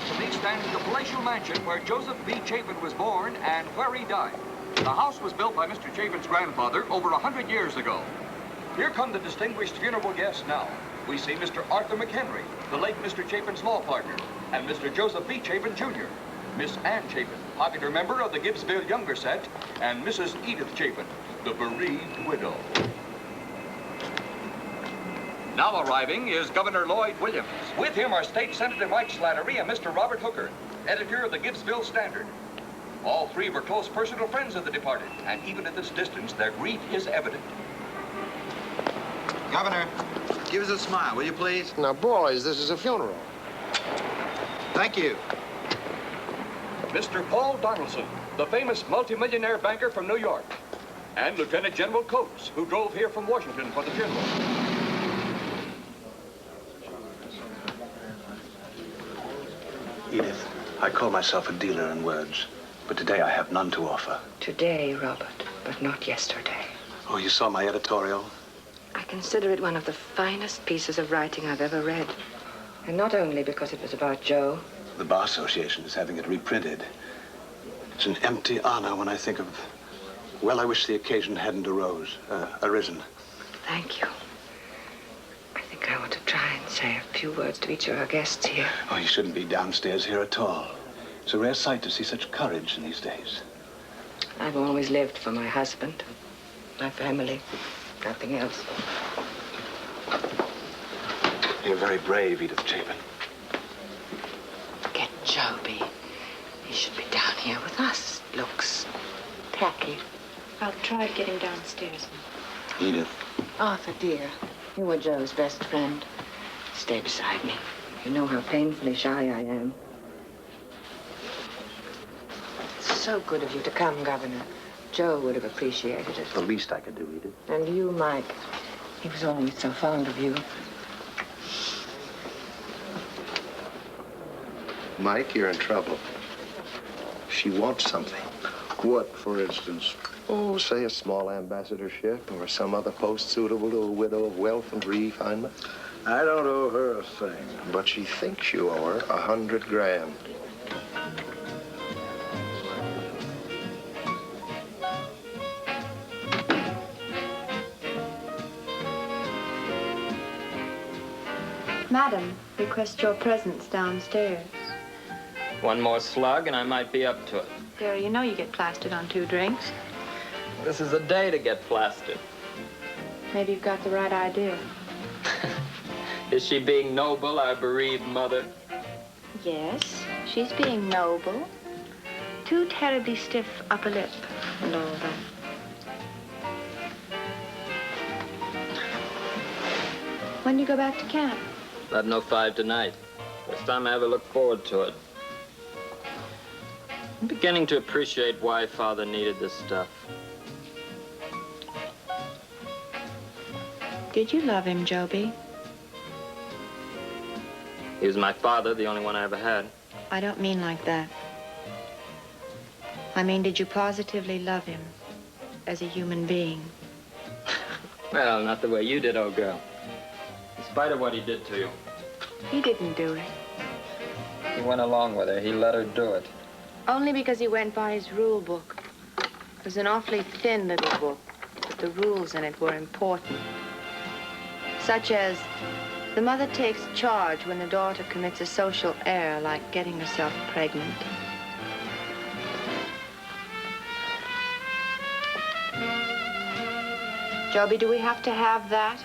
from the extent of the palatial mansion where Joseph B. Chapin was born and where he died. The house was built by Mr. Chapin's grandfather over 100 years ago. Here come the distinguished funeral guests now. We see Mr. Arthur McHenry, the late Mr. Chapin's law partner, and Mr. Joseph B. Chapin, Jr., Miss Ann Chapin, popular member of the Gibbsville Younger Set, and Mrs. Edith Chapin, the bereaved widow. Now arriving is Governor Lloyd Williams. With him are State Senator Mike Slattery and Mr. Robert Hooker, editor of the Gibbsville Standard. All three were close personal friends of the departed, and even at this distance, their grief is evident. Governor, give us a smile, will you please? Now, boys, this is a funeral. Thank you. Mr. Paul Donaldson, the famous multimillionaire banker from New York, and Lieutenant General Coates, who drove here from Washington for the funeral. Edith, I call myself a dealer in words, but today I have none to offer. Today, Robert, but not yesterday. Oh, you saw my editorial? I consider it one of the finest pieces of writing I've ever read. And not only because it was about Joe. The Bar Association is having it reprinted. It's an empty honor when I think of, well, I wish the occasion hadn't arisen. Thank you. I think I want to try and say a few words to each of our guests here. Oh, you shouldn't be downstairs here at all. It's a rare sight to see such courage in these days. I've always lived for my husband, my family, nothing else. You're very brave, Edith Chapin. Get Joby. He should be down here with us. Looks tacky. I'll try to get him downstairs. Edith. Arthur, dear, you were Joe's best friend. Stay beside me. You know how painfully shy I am. It's so good of you to come, Governor. Joe would have appreciated it. The least I could do, Edith. And you, Mike. He was always so fond of you. Mike, you're in trouble. She wants something. What, for instance? Oh, say a small ambassadorship or some other post suitable to a widow of wealth and refinement. I don't owe her a thing. But she thinks you owe her 100 grand. Madam, request your presence downstairs. One more slug and I might be up to it. Dear, you know you get plastered on 2 drinks. This is a day to get plastered. Maybe you've got the right idea. Is she being noble, our bereaved mother? Yes, she's being noble. Too terribly stiff upper lip and all that. When do you go back to camp? 11:05 tonight. First time I ever looked forward to it. I'm beginning to appreciate why Father needed this stuff. Did you love him, Joby? He was my father, the only one I ever had. I don't mean like that. I mean, did you positively love him as a human being? Well, not the way you did, old girl. In spite of what he did to you. He didn't do it. He went along with her. He let her do it. Only because he went by his rule book. It was an awfully thin little book, but the rules in it were important. Such as, the mother takes charge when the daughter commits a social error like getting herself pregnant. Joby, do we have to have that?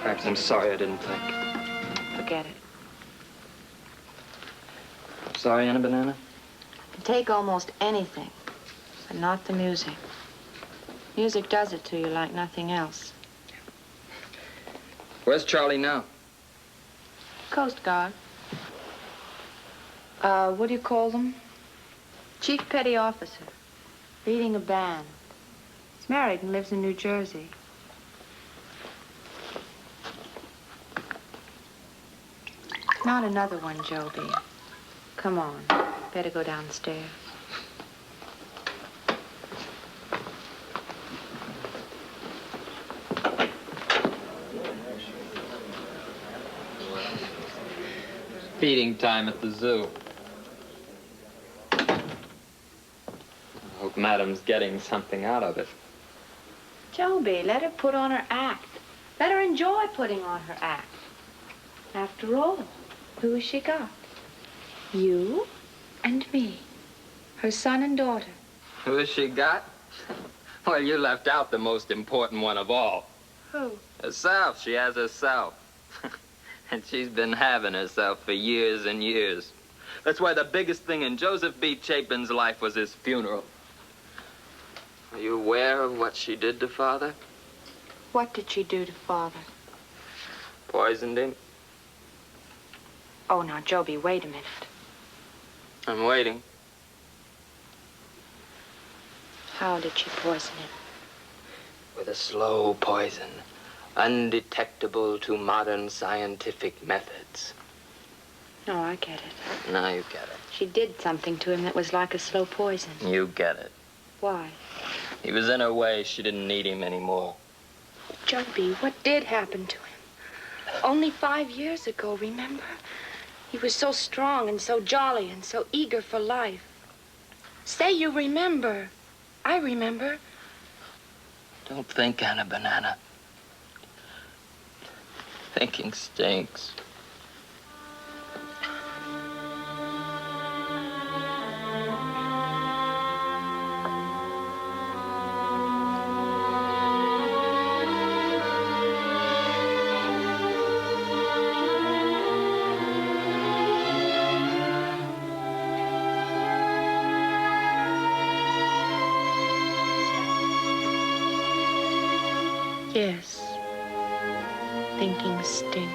Perhaps I'm sorry I didn't think. Forget it. Sorry, Anna Banana? Take almost anything, but not the music. Music does it to you like nothing else. Where's Charlie now? Coast Guard. What do you call them? Chief Petty Officer, leading a band. He's married and lives in New Jersey. Not another one, Joby. Come on, better go downstairs. feeding time at the zoo. I hope Madam's getting something out of it. Joby, let her put on her act. Let her enjoy putting on her act. After all, who has she got? You and me, her son and daughter. Who has she got? Well, you left out the most important one of all. Who? Herself. She has herself. And she's been having herself for years and years. That's why the biggest thing in Joseph B. Chapin's life was his funeral. Are you aware of what she did to Father? What did she do to Father? Poisoned him. Oh, now, Joby, wait a minute. I'm waiting. How did she poison him? With a slow poison, undetectable to modern scientific methods. No, I get it. Now you get it. She did something to him that was like a slow poison. You get it. Why? He was in her way. She didn't need him anymore. Joby, what did happen to him? Only 5 years ago, remember? He was so strong and so jolly and so eager for life. Say you remember. I remember. Don't think, Anna Banana. Thinking stinks. Yes. Thinking stinks.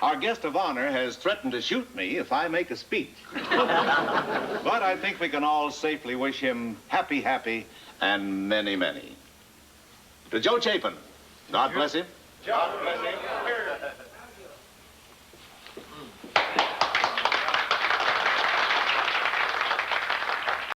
Our guest of honor has threatened to shoot me if I make a speech. But I think we can all safely wish him happy, happy, and many, many. To Joe Chapin, God bless him. God bless him.